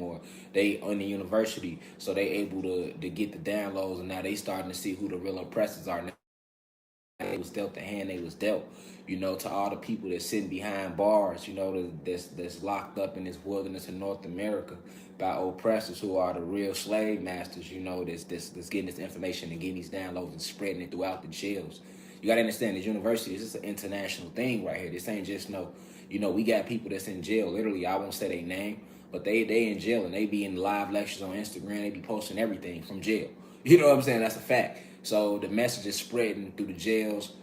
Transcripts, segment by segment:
or they on the university, so they able to get the downloads, and now they starting to see who the real oppressors are. Now they was dealt the hand they was dealt. You know, to all the people that's sitting behind bars, you know, that's locked up in this wilderness in North America by oppressors who are the real slave masters. You know, that's getting this information and getting these downloads and spreading it throughout the jails. You gotta understand, this university is just an international thing right here. This ain't just no, you know, we got people that's in jail. Literally, I won't say their name, but they in jail and they be in live lectures on Instagram. They be posting everything from jail. You know what I'm saying? That's a fact. So the message is spreading through the jails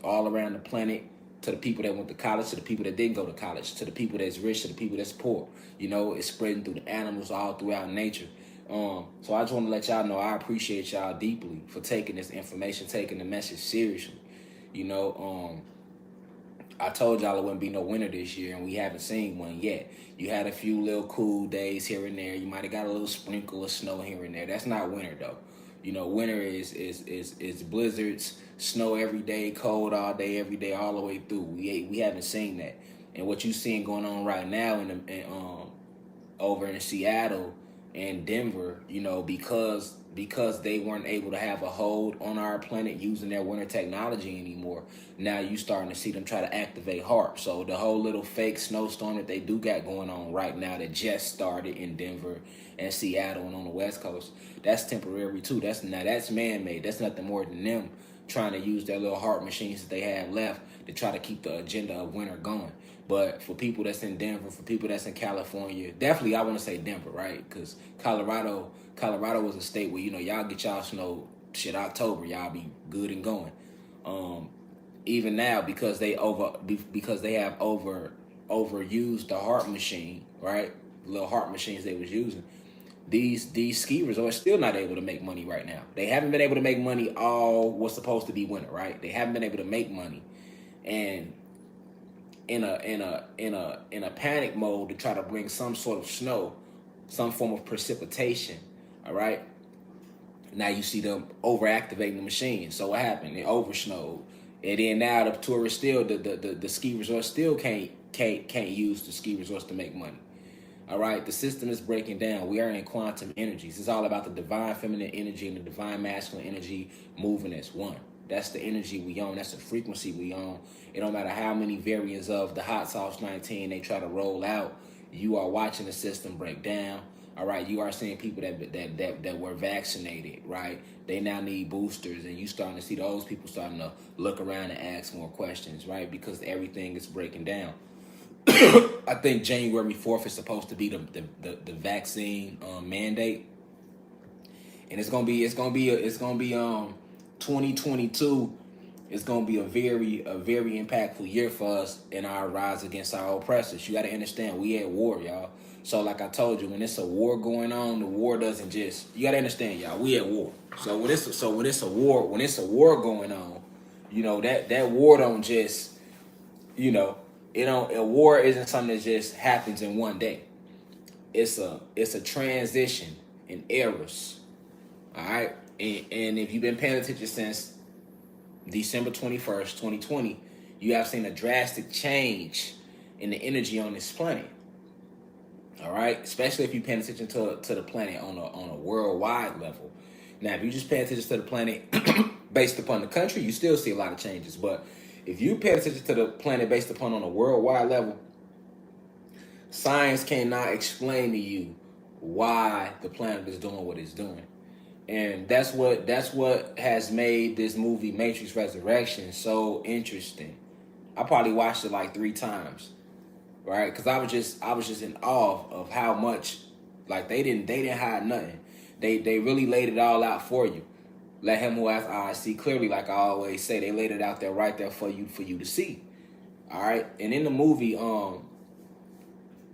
all around the planet, to the people that went to college, to the people that didn't go to college, to the people that's rich, to the people that's poor. You know, it's spreading through the animals all throughout nature. So I just want to let y'all know I appreciate y'all deeply for taking this information, taking the message seriously. You know, I told y'all it wouldn't be no winter this year, and we haven't seen one yet. You had a few little cool days here and there. You might have got a little sprinkle of snow here and there. That's not winter though. You know, winter is blizzards, snow every day, cold all day, every day, all the way through. We haven't seen that. And what you seeing going on right now over in Seattle and Denver, you know, because they weren't able to have a hold on our planet using their winter technology anymore, now you starting to see them try to activate HARP. So the whole little fake snowstorm that they do got going on right now that just started in Denver and Seattle and on the West Coast, that's temporary too. That's man-made. That's nothing more than them trying to use their little HARP machines that they have left to try to keep the agenda of winter going. But for people that's in Denver, for people that's in California, definitely I want to say Denver, right? Because Colorado was a state where, you know, y'all get y'all snow shit October, y'all be good and going. Even now, because they have overused the HARP machine, right? The little HARP machines they was using. These ski resorts still not able to make money right now. They haven't been able to make money all what's supposed to be winter, right? They haven't been able to make money, and in a panic mode to try to bring some sort of snow, some form of precipitation. All right. Now you see them overactivating the machine. So what happened? They oversnowed, and then now the tourists still the ski resorts still can't use the ski resorts to make money. All right, the system is breaking down. We are in quantum energies. It's all about the divine feminine energy and the divine masculine energy moving as one. That's the energy we own. That's the frequency we own. It don't matter how many variants of the Hot Sauce 19 they try to roll out. You are watching the system break down. All right, you are seeing people that were vaccinated, right? They now need boosters, and you starting to see those people starting to look around and ask more questions, right? Because everything is breaking down. I think January 4th is supposed to be the vaccine mandate, and it's gonna be 2022. It's gonna be a very impactful year for us in our rise against our oppressors. You got to understand, we at war, y'all. So like I told you, when it's a war going on, the war doesn't just. You got to understand, y'all. We at war. So when it's a war going on, you know that war don't just, you know. A war isn't something that just happens in one day. It's a transition in eras. All right. And if you've been paying attention since December 21st, 2020, you have seen a drastic change in the energy on this planet. All right. Especially if you're paying attention to the planet on a worldwide level. Now, if you just pay attention to the planet based upon the country, you still see a lot of changes. But if you pay attention to the planet based upon on a worldwide level, science cannot explain to you why the planet is doing what it's doing. And that's what has made this movie Matrix Resurrection so interesting. I probably watched it like 3 times, right? Because I was just in awe of how much, like, they didn't hide nothing. They really laid it all out for you. Let him who has eyes see clearly, like I always say. They laid it out there right there for you to see. All right. And in the movie,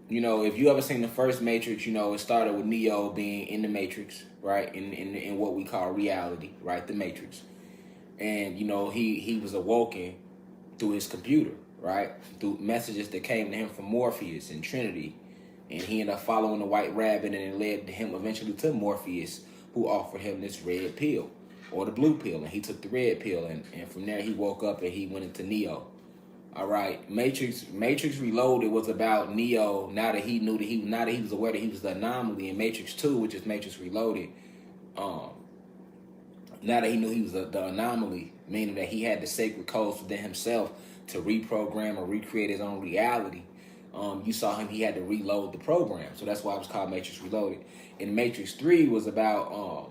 you know, if you ever seen the first Matrix, you know, it started with Neo being in the Matrix, right? In what we call reality, right? The Matrix. And, you know, he was awoken through his computer, right? Through messages that came to him from Morpheus and Trinity. And he ended up following the white rabbit, and it led him eventually to Morpheus, who offered him this red pill or the blue pill. And he took the red pill, and from there he woke up and he went into Neo. All right, Matrix Reloaded was about Neo. Now that he was aware that he was the anomaly in Matrix 2, which is Matrix Reloaded. Now that he knew he was the anomaly, meaning that he had the sacred codes within himself to reprogram or recreate his own reality. You saw him; he had to reload the program, so that's why it was called Matrix Reloaded. And Matrix 3 was about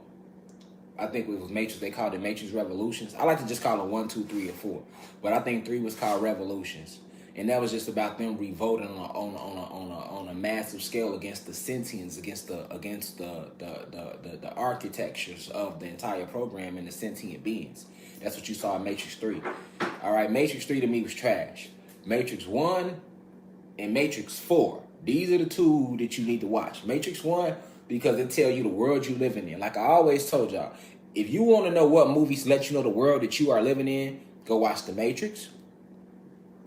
I think it was Matrix. They called it Matrix Revolutions. I like to just call it 1, 2, 3, and 4, but I think 3 was called Revolutions, and that was just about them revolting on a massive scale against the sentience, against the architectures of the entire program and the sentient beings. That's what you saw in Matrix 3. All right, Matrix 3 to me was trash. Matrix 1 and Matrix 4. These are the two that you need to watch. Matrix 1, because it tell you the world you living in. Like I always told y'all, if you want to know what movies let you know the world that you are living in, go watch The Matrix.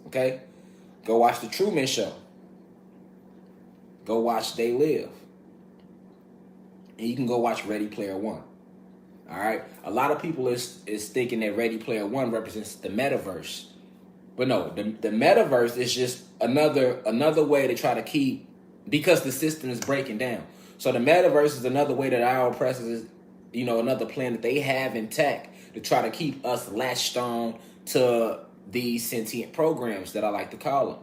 Okay? Go watch The Truman Show. Go watch They Live. And you can go watch Ready Player One. All right? A lot of people is thinking that Ready Player One represents the metaverse. But no, the metaverse is just another way to try to keep, because the system is breaking down. So the metaverse is another way that our oppressors, another plan that they have intact to try to keep us latched on to these sentient programs that I like to call them.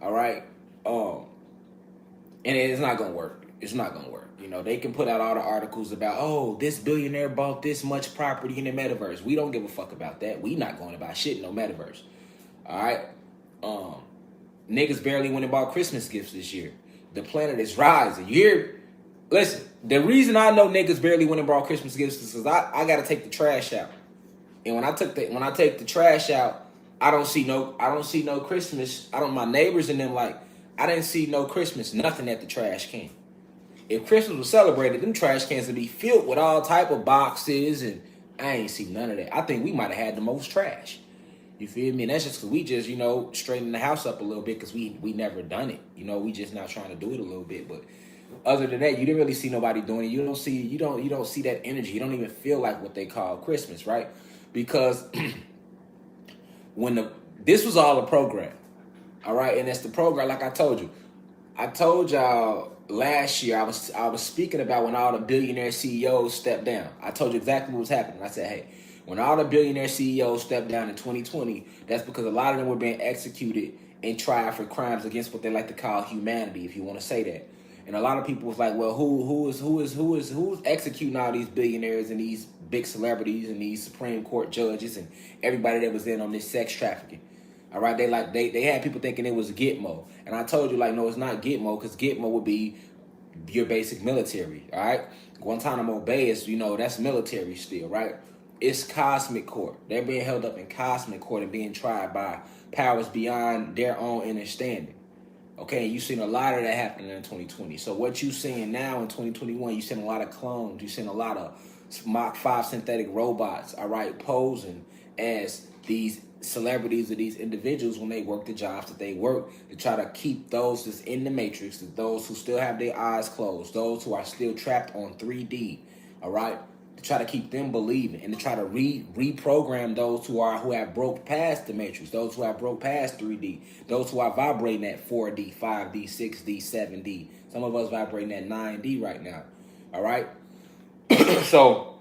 All right? And it's not going to work. It's not going to work. They can put out all the articles about, oh, this billionaire bought this much property in the metaverse. We don't give a fuck about that. We not going to buy shit in no metaverse. All right? Niggas barely went and bought Christmas gifts this year. The planet is rising. You hear? Listen, the reason I know niggas barely went and bought Christmas gifts is because I got to take the trash out. And when I take the trash out, I don't see no Christmas. My neighbors and them, like, I didn't see no Christmas, nothing at the trash can. If Christmas was celebrated, them trash cans would be filled with all type of boxes, and I ain't see none of that. I think we might have had the most trash. You feel me? And that's just because we just, straighten the house up a little bit because we never done it. We just not trying to do it a little bit. But other than that, you didn't really see nobody doing it. You don't see that energy. You don't even feel like what they call Christmas, right? Because this was all a program, all right? And that's the program, like I told you. I told y'all last year, I was speaking about when all the billionaire CEOs stepped down. I told you exactly what was happening. I said, hey, when all the billionaire CEOs stepped down in 2020, that's because a lot of them were being executed and tried for crimes against what they like to call humanity, if you want to say that. And a lot of people was like, well, who's executing all these billionaires and these big celebrities and these Supreme Court judges and everybody that was in on this sex trafficking? All right, they had people thinking it was Gitmo, and I told you, like, no, it's not Gitmo, because Gitmo would be your basic military. All right, Guantanamo Bay is, that's military still, right? It's Cosmic Court. They're being held up in Cosmic Court and being tried by powers beyond their own understanding. Okay, you've seen a lot of that happening in 2020. So what you seeing now in 2021, you've seen a lot of clones. You've seen a lot of Mach 5 synthetic robots, all right, posing as these celebrities or these individuals when they work the jobs that they work, to try to keep those that's in the matrix, those who still have their eyes closed, those who are still trapped on 3D, all right, to try to keep them believing and to try to reprogram those who have broke past the matrix, those who have broke past 3D, those who are vibrating at 4D, 5D, 6D, 7D. Some of us vibrating at 9D right now, all right? So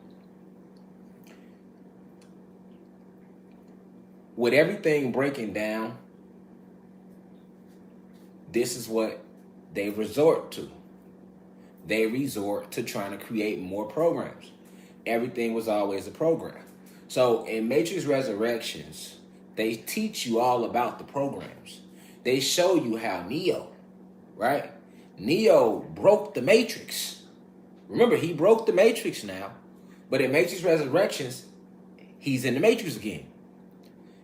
with everything breaking down, this is what they resort to. They resort to trying to create more programs. Everything was always a program. So in Matrix Resurrections, they teach you all about the programs. They show you how Neo, right? Neo broke the Matrix. Remember, he broke the Matrix now. But in Matrix Resurrections, he's in the Matrix again.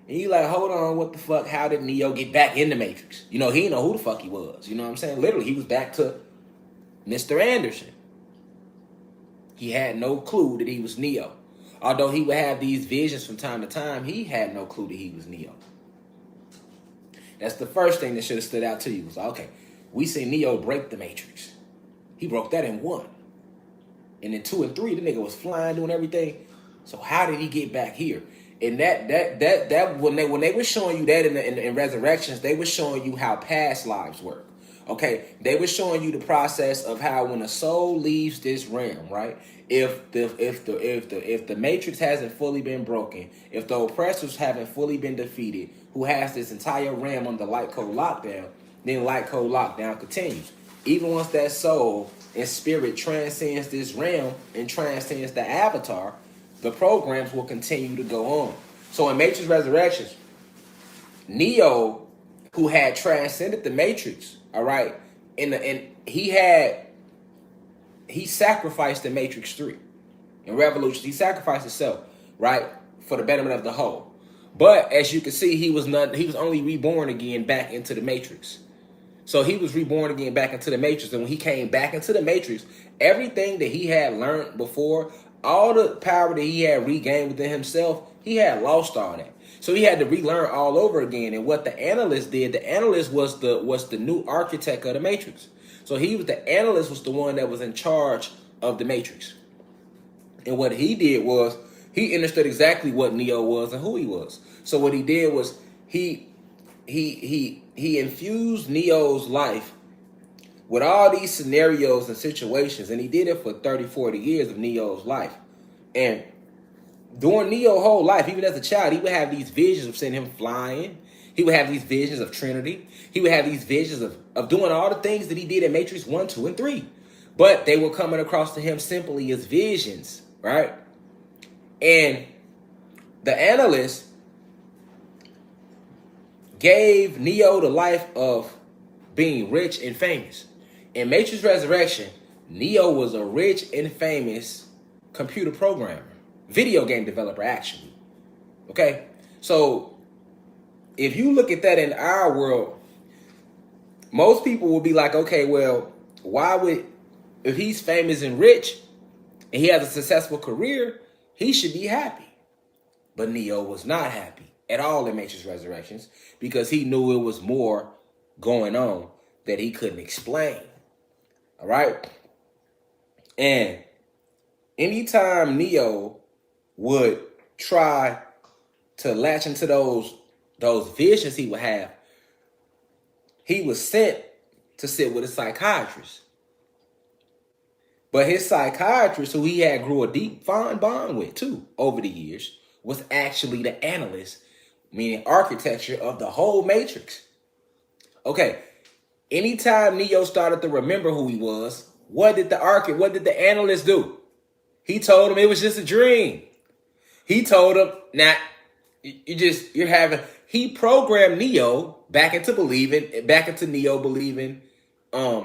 And you like, hold on, what the fuck? How did Neo get back in the Matrix? He didn't know who the fuck he was. You know what I'm saying? Literally, he was back to Mr. Anderson. He had no clue that he was Neo. Although he would have these visions from time to time, he had no clue that he was Neo. That's the first thing that should have stood out to you. Was like, okay, we see Neo break the Matrix. He broke that in 1. And in 2 and 3, the nigga was flying, doing everything. So how did he get back here? And that when they were showing you that in Resurrections, they were showing you how past lives work. Okay, they were showing you the process of how when a soul leaves this realm, right? If the matrix hasn't fully been broken, if the oppressors haven't fully been defeated, who has this entire realm under light code lockdown, then light code lockdown continues. Even once that soul and spirit transcends this realm and transcends the avatar, the programs will continue to go on. So in Matrix Resurrections, Neo, who had transcended the Matrix, all right, and he sacrificed the Matrix 3. In Revolution, he sacrificed himself, right, for the betterment of the whole. But as you can see, he was only reborn again back into the Matrix. So he was reborn again back into the Matrix. And when he came back into the Matrix, everything that he had learned before, all the power that he had regained within himself, he had lost all that. So he had to relearn all over again. And what the analyst did, the analyst was the new architect of the Matrix. So the analyst was the one that was in charge of the Matrix. And what he did was he understood exactly what Neo was and who he was. So what he did was he infused Neo's life with all these scenarios and situations, and he did it for 30, 40 years of Neo's life. And during Neo's whole life, even as a child, he would have these visions of seeing him flying. He would have these visions of Trinity. He would have these visions of doing all the things that he did in Matrix 1, 2, and 3. But they were coming across to him simply as visions, right? And the analyst gave Neo the life of being rich and famous. In Matrix Resurrection, Neo was a rich and famous computer programmer, video game developer, actually. Okay? So, if you look at that in our world, most people will be like, okay, well, if he's famous and rich, and he has a successful career, he should be happy. But Neo was not happy at all in Matrix Resurrections because he knew it was more going on that he couldn't explain. All right? And anytime Neo would try to latch into those visions he would have, he was sent to sit with a psychiatrist. But his psychiatrist, who he had grew a deep, fine bond with too over the years, was actually the analyst, meaning architecture of the whole Matrix. Okay, anytime Neo started to remember who he was, what did the analyst do? He told him it was just a dream. He told him, he programmed Neo back into Neo believing.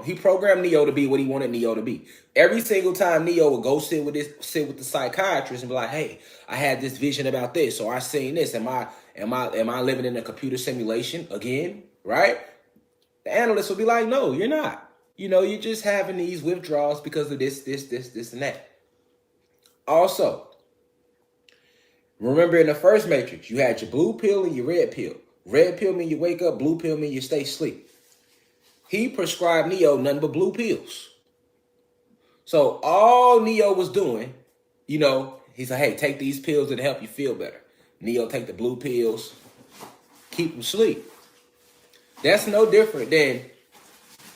He programmed Neo to be what he wanted Neo to be. Every single time Neo would go sit with the psychiatrist and be like, "Hey, I had this vision about this, or I seen this. Am I living in a computer simulation again?" Right? The analyst would be like, "No, you're not. You're just having these withdrawals because of this, and that." Also, remember in the first Matrix, you had your blue pill and your red pill. Red pill mean you wake up, blue pill mean you stay asleep. He prescribed Neo nothing but blue pills. So all Neo was doing, he said, "Hey, take these pills to help you feel better." Neo take the blue pills, keep him asleep. That's no different than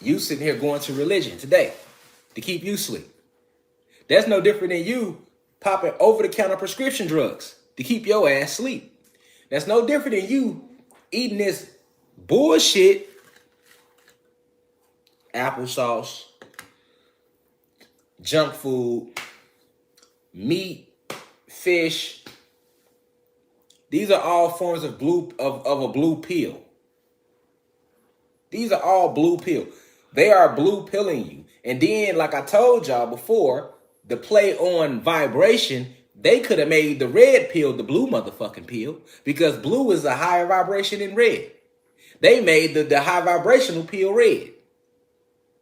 you sitting here going to religion today to keep you asleep. That's no different than you popping over-the-counter prescription drugs to keep your ass asleep. That's no different than you eating this bullshit applesauce, junk food, meat, fish. These are all forms of a blue pill. These are all blue pill. They are blue pilling you. And then, like I told y'all before, the play on vibration, they could have made the red pill the blue motherfucking pill because blue is a higher vibration than red. They made the high vibrational pill red.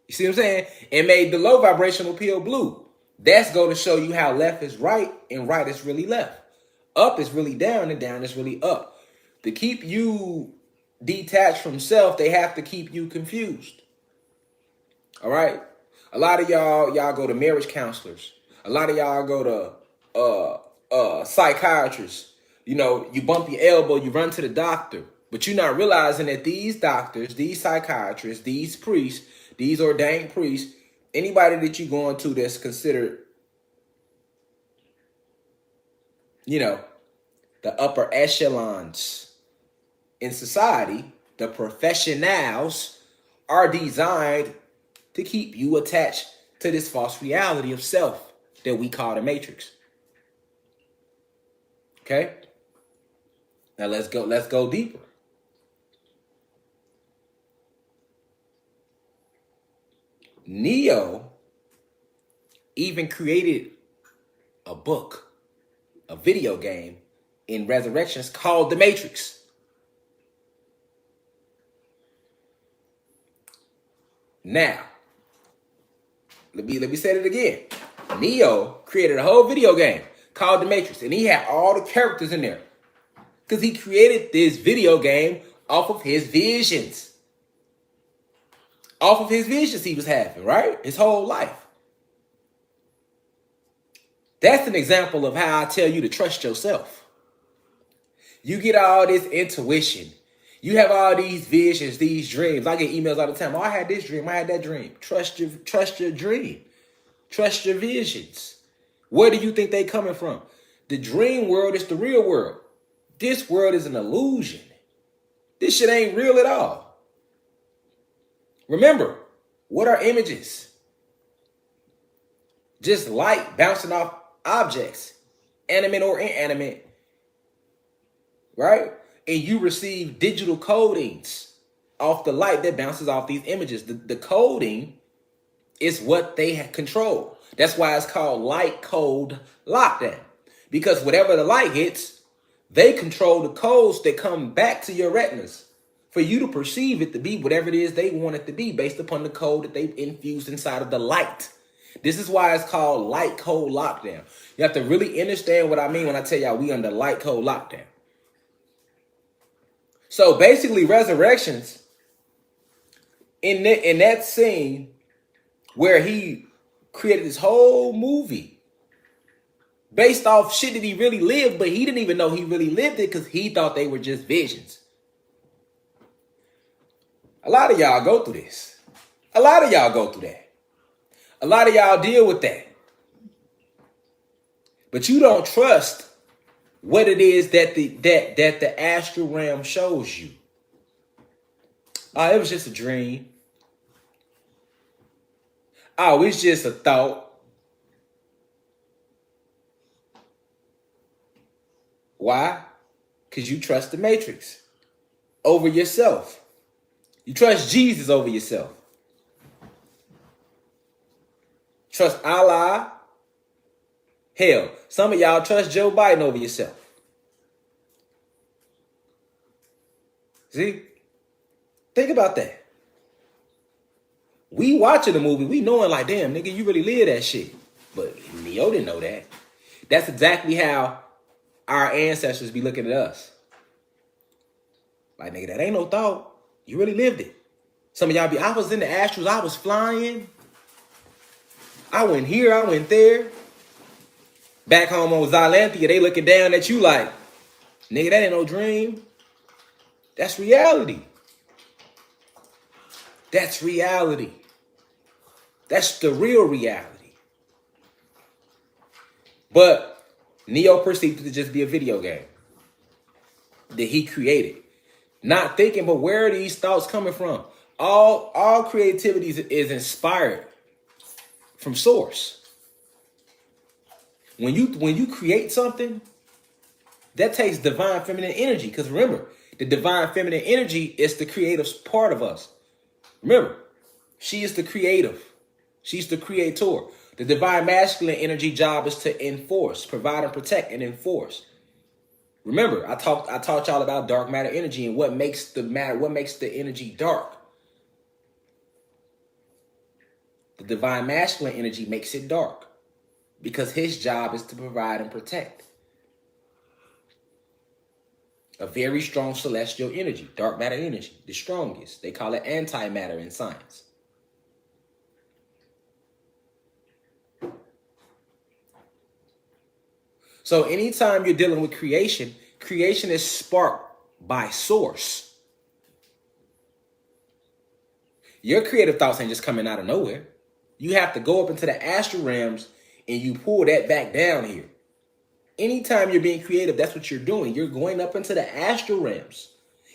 You see what I'm saying? And made the low vibrational pill blue. That's going to show you how left is right and right is really left. Up is really down and down is really up. To keep you detached from self, they have to keep you confused. All right? A lot of y'all go to marriage counselors. A lot of y'all go to psychiatrists. You know, you bump your elbow, you run to the doctor. But you're not realizing that these doctors, these psychiatrists, these priests, these ordained priests, anybody that you're going to that's considered, you know, the upper echelons in society, the professionals, are designed to keep you attached to this false reality of self that we call the matrix. Okay? Now let's go deeper. Neo even created a book, a video game in Resurrections called The Matrix. Now, let me say it again. Neo created a whole video game called The Matrix, and he had all the characters in there because he created this video game off of his visions. Off of his visions he was having, right? His whole life. That's an example of how I tell you to trust yourself. You get all this intuition. You have all these visions, these dreams. I get emails all the time. Oh, I had this dream. I had that dream. Trust your dream. Trust your visions. Where do you think they coming from? The dream world is the real world. This world is an illusion. This shit ain't real at all. Remember, what are images? Just light bouncing off objects, animate or inanimate, right? And you receive digital codings off the light that bounces off these images. The coding is what they control. That's why it's called light code lockdown. Because whatever the light hits, they control the codes that come back to your retinas for you to perceive it to be whatever it is they want it to be based upon the code that they've infused inside of the light. This is why it's called light code lockdown. You have to really understand what I mean when I tell y'all we under light code lockdown. So basically, Resurrections, in that scene where he created this whole movie based off shit that he really lived, but he didn't even know he really lived it because he thought they were just visions. A lot of y'all go through this. A lot of y'all go through that. A lot of y'all deal with that. But you don't trust what it is that the astral realm shows you. Oh, it was just a dream. Oh, it's just a thought. Why? Because you trust the Matrix over yourself. You trust Jesus over yourself. Trust Allah. Hell, some of y'all trust Joe Biden over yourself. See? Think about that. We watching the movie, we knowing like, damn, nigga, you really live that shit. But Neo didn't know that. That's exactly how our ancestors be looking at us. Like, nigga, that ain't no thought. You really lived it. Some of y'all be, I was in the astrals, I was flying. I went here, I went there. Back home on Xylanthia, they looking down at you like, nigga, that ain't no dream. That's reality. That's reality. That's the real reality. But Neo perceived it to just be a video game that he created. Not thinking, but where are these thoughts coming from? All creativity is inspired from source. When you create something, that takes divine feminine energy. Because remember, the divine feminine energy is the creative part of us. Remember, she is the creative. She's the creator. The divine masculine energy job is to enforce, provide and protect and enforce. Remember, I taught y'all about dark matter energy and what makes the energy dark. The divine masculine energy makes it dark because his job is to provide and protect. A very strong celestial energy, dark matter energy, the strongest. They call it antimatter in science. So anytime you're dealing with creation Creation is sparked by source. Your creative thoughts ain't just coming out of nowhere. You have to go up into the astral realms and you pull that back down here. Anytime you're being creative, that's what you're doing. You're going up into the astral realms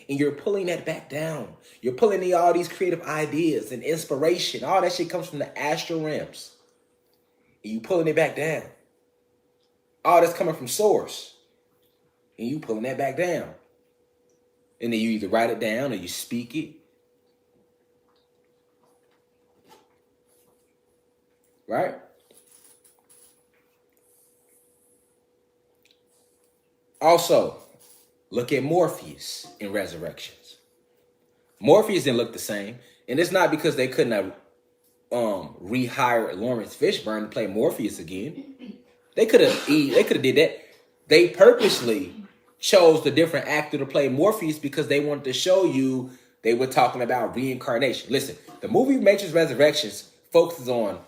and you're pulling that back down. You're pulling in all these creative ideas and inspiration. All that shit comes from the astral realms. And you pulling it back down. All that's coming from source. And you pulling that back down. And then you either write it down or you speak it. Right? Also, look at Morpheus in Resurrections. Morpheus didn't look the same. And it's not because they couldn't have rehired Lawrence Fishburne to play Morpheus again. They could have did that. They purposely chose the different actor to play Morpheus because they wanted to show you they were talking about reincarnation. Listen, the movie Matrix Resurrections focuses on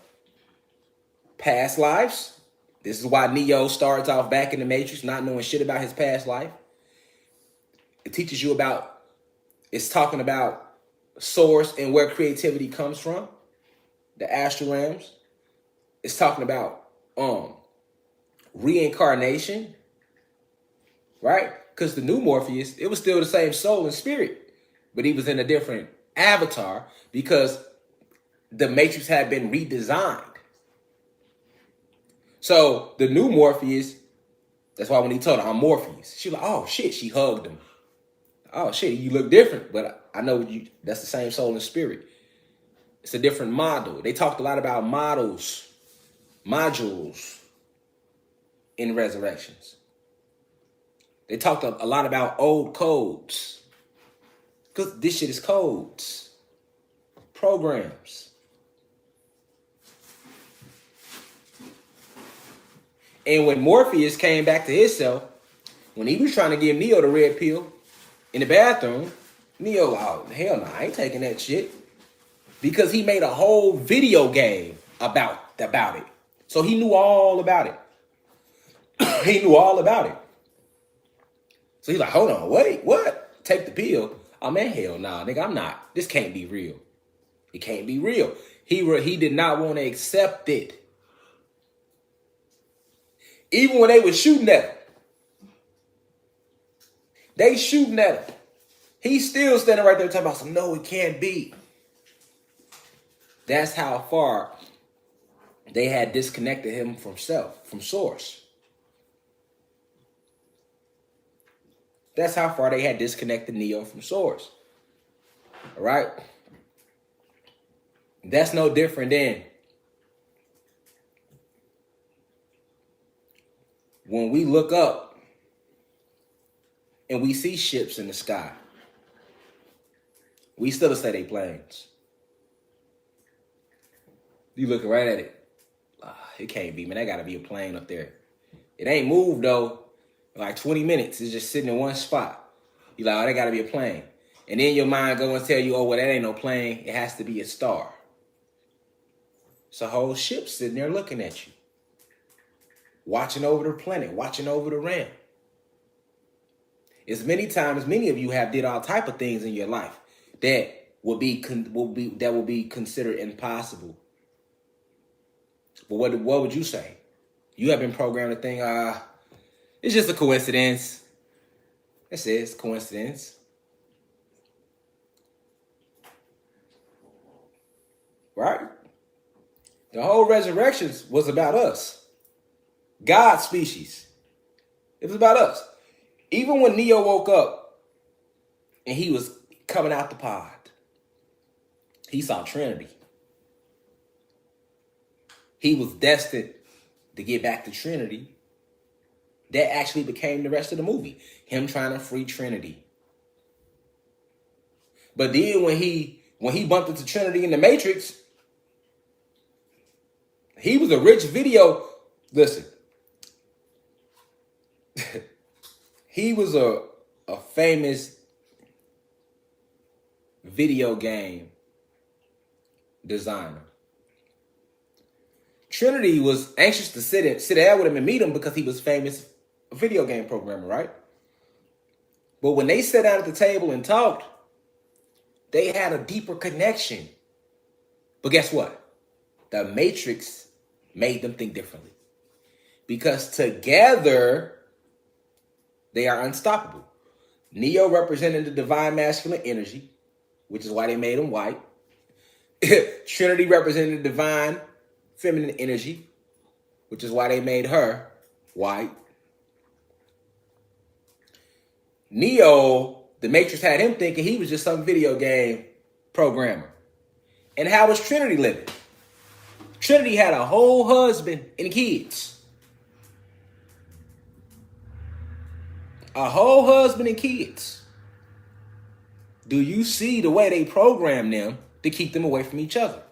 past lives. This is why Neo starts off back in the Matrix, not knowing shit about his past life. It teaches you about, it's talking about source and where creativity comes from, the astral realms. It's talking about reincarnation, right? Because the new Morpheus, it was still the same soul and spirit, but he was in a different avatar because the Matrix had been redesigned. So the new Morpheus, that's why when he told her, I'm Morpheus, she was like, oh shit, she hugged him. Oh shit, you look different, but I know that's the same soul and spirit. It's a different model. They talked a lot about modules in Resurrections. They talked a lot about old codes. Because this shit is codes, programs. And when Morpheus came back to himself, when he was trying to give Neo the red pill in the bathroom, Neo, oh, hell no, I ain't taking that shit. Because he made a whole video game about it. So he knew all about it. He knew all about it. So he's like, hold on, wait, what? Take the pill? Oh man, hell nah, nigga, I'm not. This can't be real. It can't be real. He did not want to accept it. Even when they were shooting at him. They shooting at him. He's still standing right there talking about some, no, it can't be. That's how far they had disconnected him from self, from source. That's how far they had disconnected Neo from source. All right? That's no different than when we look up and we see ships in the sky. We still say they planes. You looking right at it. It can't be, man. That got to be a plane up there. It ain't moved, though. Like 20 minutes. It's just sitting in one spot. You like, oh, that got to be a plane. And then your mind go and tell you, oh, well, that ain't no plane. It has to be a star. It's a whole ship sitting there looking at you. Watching over the planet. Watching over the realm. As many times, many of you have did all type of things in your life that will be considered impossible. But what would you say? You have been programmed to think, it's just a coincidence. That's it, it's coincidence. Right? The whole Resurrections was about us. God's species. It was about us. Even when Neo woke up and he was coming out the pod, he saw Trinity. He was destined to get back to Trinity. That actually became the rest of the movie. Him trying to free Trinity. But then when he bumped into Trinity in the Matrix, he was a rich video. Listen. He was a famous video game designer. Trinity was anxious to sit down with him and meet him because he was famous video game programmer, right? But when they sat down at the table and talked, they had a deeper connection. But guess what? The Matrix made them think differently. Because together, they are unstoppable. Neo represented the divine masculine energy, which is why they made him white. Trinity represented the divine feminine energy, which is why they made her white. Neo, the Matrix had him thinking he was just some video game programmer. And how was Trinity living? Trinity had a whole husband and kids. A whole husband and kids. Do you see the way they program them to keep them away from each other?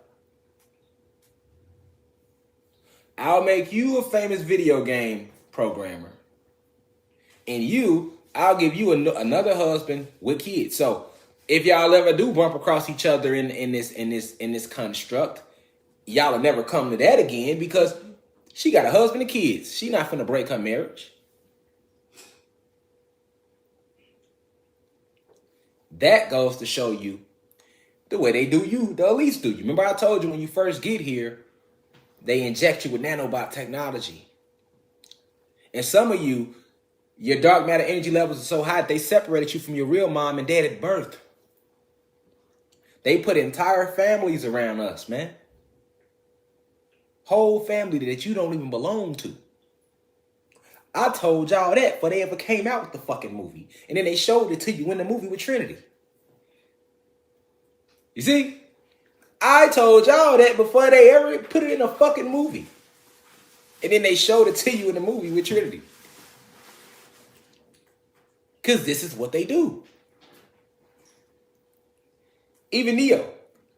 I'll make you a famous video game programmer. And I'll give you another husband with kids. So if y'all ever do bump across each other in this construct, y'all will never come to that again because she got a husband and kids. She not finna break her marriage. That goes to show you the way they do you, the elites do you. Remember I told you when you first get here, they inject you with nanobot technology. And some of you, your dark matter energy levels are so high, they separated you from your real mom and dad at birth. They put entire families around us, man. Whole family that you don't even belong to. I told y'all that before they ever came out with the fucking movie. And then they showed it to you in the movie with Trinity. You see? I told y'all that before they ever put it in a fucking movie. And then they showed it to you in the movie with Trinity. Because this is what they do. Even Neo.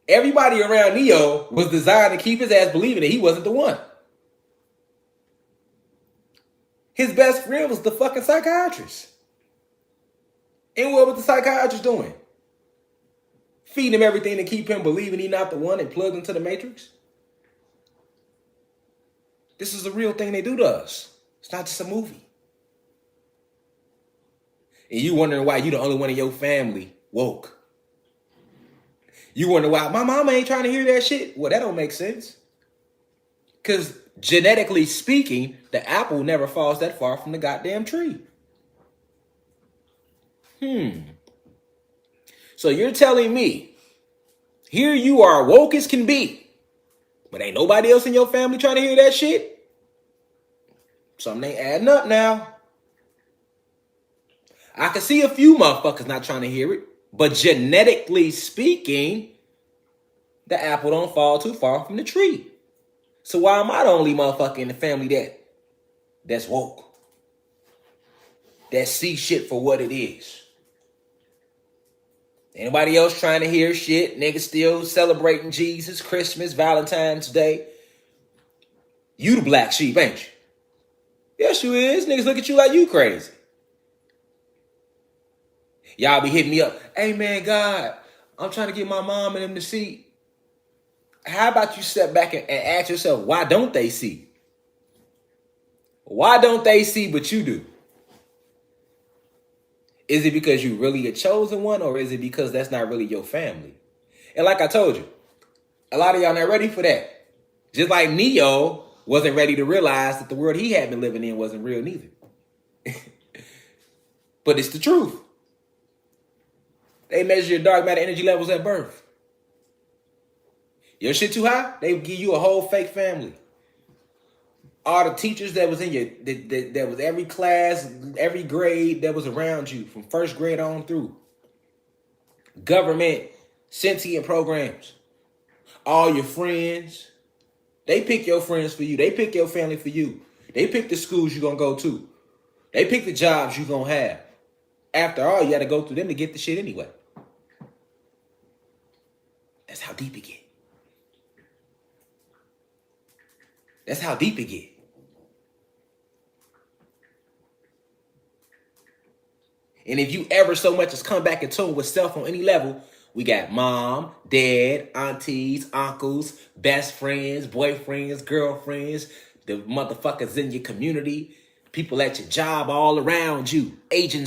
Everybody around Neo was designed to keep his ass believing that he wasn't the one. His best friend was the fucking psychiatrist. And what was the psychiatrist doing? Feeding him everything to keep him believing he's not the one and plugged into the Matrix. This is a real thing they do to us. It's not just a movie. And you wondering why you the only one in your family woke. You wonder why my mama ain't trying to hear that shit? Well, that don't make sense. Because genetically speaking, the apple never falls that far from the goddamn tree. So you're telling me, here you are woke as can be, but ain't nobody else in your family trying to hear that shit? Something ain't adding up now. I can see a few motherfuckers not trying to hear it, but genetically speaking, the apple don't fall too far from the tree. So why am I the only motherfucker in the family that's woke? That see shit for what it is? Anybody else trying to hear shit? Niggas still celebrating Jesus, Christmas, Valentine's Day. You the black sheep, ain't you? Yes, you is. Niggas look at you like you crazy. Y'all be hitting me up. Hey, man, God, I'm trying to get my mom and them to see. How about you step back and ask yourself, why don't they see? Why don't they see but you do? Is it because you really a chosen one, or is it because that's not really your family? And like I told you, a lot of y'all not ready for that. Just like Neo wasn't ready to realize that the world he had been living in wasn't real neither. But it's the truth. They measure your dark matter energy levels at birth. Your shit too high, they give you a whole fake family. All the teachers that was in your, that was every class, every grade that was around you from first grade on through. Government, sentient programs. All your friends. They pick your friends for you. They pick your family for you. They pick the schools you're going to go to. They pick the jobs you're going to have. After all, you got to go through them to get the shit anyway. That's how deep it get. That's how deep it get. And if you ever so much as come back in tune with self on any level, we got mom, dad, aunties, uncles, best friends, boyfriends, girlfriends, the motherfuckers in your community, people at your job all around you, agents.